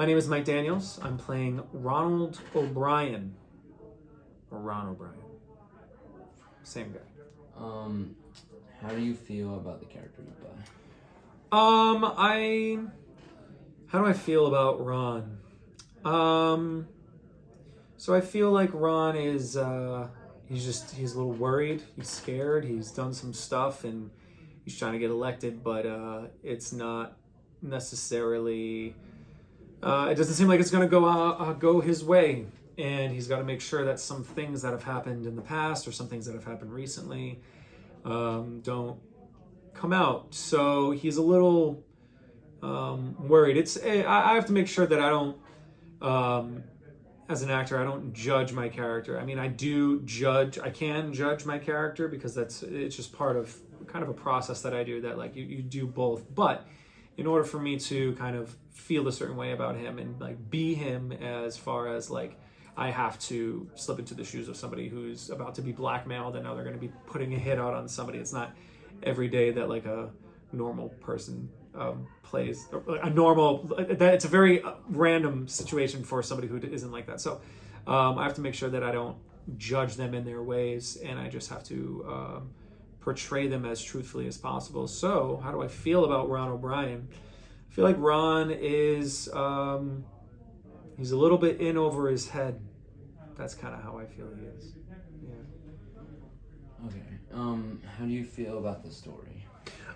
My name is Mike Daniels. I'm playing Ronald O'Brien. Or Ron O'Brien. Same guy. How do you feel about the character you play? How do I feel about Ron? So I feel like Ron is, he's a little worried. He's scared. He's done some stuff and he's trying to get elected, but it's not necessarily, it doesn't seem like it's going to go his way. And he's got to make sure that some things that have happened in the past or some things that have happened recently don't come out. So he's a little worried. I have to make sure that I don't, as an actor, I don't judge my character. I mean, I can judge my character because it's just part of kind of a process that I do, that like you do both. But in order for me to kind of feel a certain way about him and like be him, as far as like I have to slip into the shoes of somebody who's about to be blackmailed and now they're going to be putting a hit out on somebody. It's not every day that like a normal person plays a normal, that it's a very random situation for somebody who isn't like that. So I have to make sure that I don't judge them in their ways, and I just have to portray them as truthfully as possible. So how do I feel about Ron O'Brien? I feel like Ron is he's a little bit in over his head. That's kind of how I feel he is. Yeah. Okay. How do you feel about the story?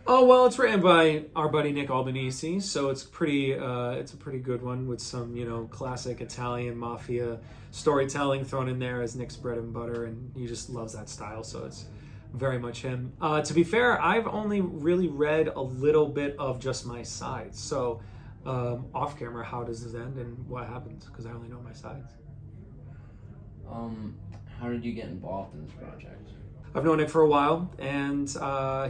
Oh, well, it's written by our buddy Nick Albanese, so it's a pretty good one with some, classic Italian mafia storytelling thrown in there as Nick's bread and butter, and he just loves that style, so it's very much him. To be fair, I've only really read a little bit of just my sides, so off camera, how does this end and what happens? Because I only know my sides. How did you get involved in this project? I've known Nick for a while, and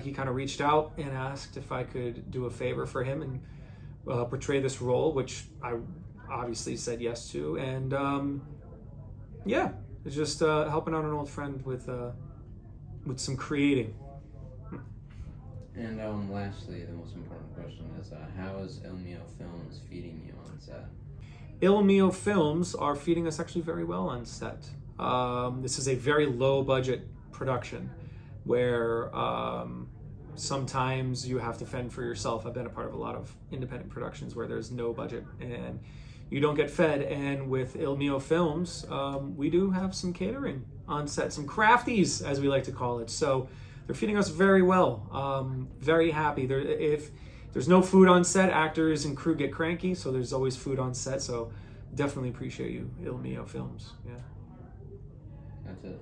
he kind of reached out and asked if I could do a favor for him and portray this role, which I obviously said yes to. And yeah, it's just helping out an old friend with some creating. And lastly, the most important question is, how is Il Mio Films feeding you on set? Il Mio Films are feeding us actually very well on set. This is a very low budget production where sometimes you have to fend for yourself. I've been a part of a lot of independent productions where there's no budget and you don't get fed. And with Il Mio Films, we do have some catering on set, some crafties, as we like to call it. So they're feeding us very well. Very happy. If there's no food on set, actors and crew get cranky, so there's always food on set. So definitely appreciate you, Il Mio Films. Yeah. That's it.